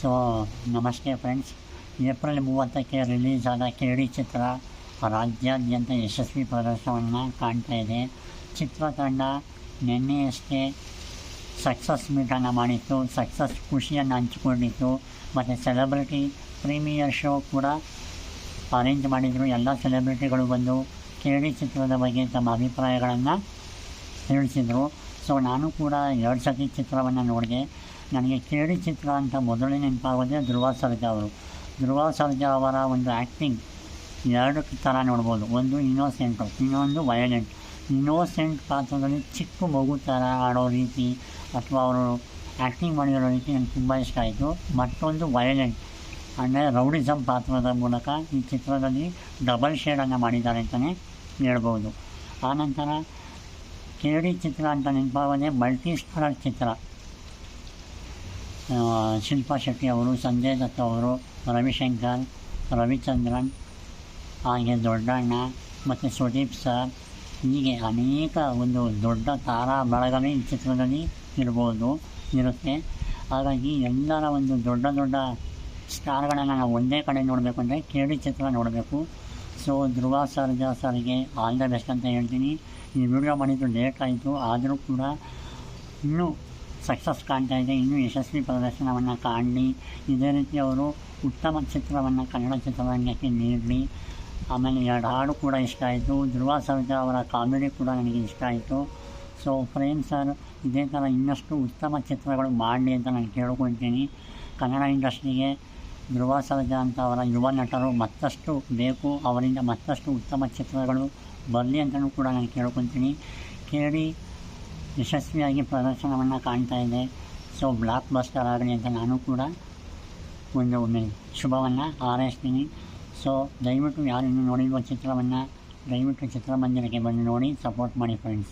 So ನಮಸ್ತೆ friends. April 30ಕ್ಕೆ release ಆದ ಕೇಡಿ ಚಿತ್ರ ರಾಜ್ಯಾದ್ಯಂತ ಯಶಸ್ವಿ ಪ್ರದರ್ಶನವನ್ನು ಕಾಣ್ತಾ ಇದೆ. ಚಿತ್ರತಂಡ ನಿನ್ನೆಯಷ್ಟೇ ಸಕ್ಸಸ್ ಮೀಟನ್ನು ಮಾಡಿತ್ತು, ಸಕ್ಸಸ್ ಖುಷಿಯನ್ನು ಹಂಚಿಕೊಂಡಿತ್ತು. ಮತ್ತು ಸೆಲೆಬ್ರಿಟಿ ಪ್ರೀಮಿಯರ್ ಶೋ ಕೂಡ ಅರೇಂಜ್ ಮಾಡಿದರು. ಎಲ್ಲ ಸೆಲೆಬ್ರಿಟಿಗಳು ಬಂದು ಕೇಡಿ ಚಿತ್ರದ ಬಗ್ಗೆ ತಮ್ಮ ಅಭಿಪ್ರಾಯಗಳನ್ನು ತಿಳಿಸಿದರು. ಸೊ ನಾನು ಕೂಡ 2 ಸತಿ ಚಿತ್ರವನ್ನು ನೋಡಿದೆ. ನನಗೆ ಕೇಡಿ ಚಿತ್ರ ಅಂತ ಮೊದಲೇ ನೆನಪಾಗೋದೇ ಧ್ರುವ ಸರ್ಜಾ ಅವರು. ಧ್ರುವ ಸರ್ಜಾ ಅವರ ಒಂದು ಆ್ಯಕ್ಟಿಂಗ್ 2 ಥರ ನೋಡ್ಬೋದು. ಒಂದು ಇನ್ನೋಸೆಂಟು, ಇನ್ನೊಂದು ವಯಲೆಂಟ್. ಇನ್ನೋಸೆಂಟ್ ಪಾತ್ರದಲ್ಲಿ ಚಿಕ್ಕ ಮಗು ಥರ ಆಡೋ ರೀತಿ ಅಥವಾ ಅವರು ಆ್ಯಕ್ಟಿಂಗ್ ಮಾಡಿರೋ ರೀತಿ ನನಗೆ ತುಂಬ ಇಷ್ಟ ಆಯಿತು. ಮತ್ತೊಂದು ವಯಲೆಂಟ್ ಅಂದರೆ ರೌಡಿಸಮ್ ಪಾತ್ರದ ಮೂಲಕ ಈ ಚಿತ್ರದಲ್ಲಿ ಡಬಲ್ ಶೇಡನ್ನು ಮಾಡಿದ್ದಾರೆ ಅಂತಲೇ ಹೇಳ್ಬೋದು. ಆನಂತರ ಕೇಡಿ ಚಿತ್ರ ಅಂತ ನೆನಪಾಗೋದೇ ಮಲ್ಟಿ ಸ್ಟಾರರ್ ಚಿತ್ರ. ಶಿಲ್ಪಾ ಶೆಟ್ಟಿ ಅವರು, ಸಂಜಯ್ ದತ್ತ ಅವರು, ರವಿಶಂಕರ್, ರವಿಚಂದ್ರನ್, ಹಾಗೆ ದೊಡ್ಡಣ್ಣ ಮತ್ತು ಸುದೀಪ್ ಸರ್, ಹೀಗೆ ಅನೇಕ ಒಂದು ದೊಡ್ಡ ತಾರಾ ಬಳಗವೇ ಈ ಚಿತ್ರದಲ್ಲಿ ಇರುತ್ತೆ. ಹಾಗಾಗಿ ಎಲ್ಲರ ಒಂದು ದೊಡ್ಡ ದೊಡ್ಡ ಸ್ಟಾರ್ಗಳನ್ನು ನಾವು ಒಂದೇ ಕಡೆ ನೋಡಬೇಕು ಅಂದರೆ ಕೇಡಿ ಚಿತ್ರ ನೋಡಬೇಕು. ಸೊ ಧ್ರುವ ಸರ್ಜಾ ಸರ್ಗೆ ಆಲ್ ದ ಬೆಸ್ಟ್ ಅಂತ ಹೇಳ್ತೀನಿ. ಈ ವಿಡಿಯೋ ಮಾಡಿದ್ದು ಲೇಟ್ ಆಯಿತು, ಆದರೂ ಕೂಡ ಇನ್ನೂ ಸಕ್ಸಸ್ ಕಾಣ್ತಾ ಇದೆ. ಇನ್ನೂ ಯಶಸ್ವಿ ಪ್ರದರ್ಶನವನ್ನು ಕಾಣಲಿ. ಇದೇ ರೀತಿ ಅವರು ಉತ್ತಮ ಚಿತ್ರವನ್ನು ಕನ್ನಡ ಚಿತ್ರರಂಗಕ್ಕೆ ನೀಡಲಿ. ಆಮೇಲೆ 2 ಹಾಡು ಕೂಡ ಇಷ್ಟ ಆಯಿತು. ಧ್ರುವ ಸರ್ಜಾ ಅವರ ಕಾಮಿಡಿ ಕೂಡ ನನಗೆ ಇಷ್ಟ ಆಯಿತು. ಸೊ ಫ್ರೆಂಡ್ಸ್ ಸರ್, ಇದೇ ಥರ ಇನ್ನಷ್ಟು ಉತ್ತಮ ಚಿತ್ರಗಳು ಮಾಡಲಿ ಅಂತ ನಾನು ಕೇಳ್ಕೊಳ್ತೀನಿ. ಕನ್ನಡ ಇಂಡಸ್ಟ್ರಿಗೆ ಧ್ರುವ ಸರ್ಜಾ ಅಂತ ಅವರ ಯುವ ನಟರು ಮತ್ತಷ್ಟು ಬೇಕು. ಅವರಿಂದ ಮತ್ತಷ್ಟು ಉತ್ತಮ ಚಿತ್ರಗಳು ಬರಲಿ ಅಂತಲೂ ಕೂಡ ನಾನು ಕೇಳ್ಕೊತೀನಿ. ಕೇಳಿ ಯಶಸ್ವಿಯಾಗಿ ಪ್ರದರ್ಶನವನ್ನು ಕಾಣ್ತಾ ಇದೆ. ಸೊ ಬ್ಲಾಕ್ ಬಸ್ಟರ್ ಆಗಲಿ ಅಂತ ನಾನು ಕೂಡ ಒಂದು ಶುಭವನ್ನು ಹಾರೈಸ್ತೀನಿ. ಸೊ ದಯವಿಟ್ಟು ಯಾರು ಇನ್ನೂ ನೋಡಿರುವ ಚಿತ್ರವನ್ನು ದಯವಿಟ್ಟು ಚಿತ್ರಮಂದಿರಕ್ಕೆ ಬಂದು ನೋಡಿ ಸಪೋರ್ಟ್ ಮಾಡಿ ಫ್ರೆಂಡ್ಸ್.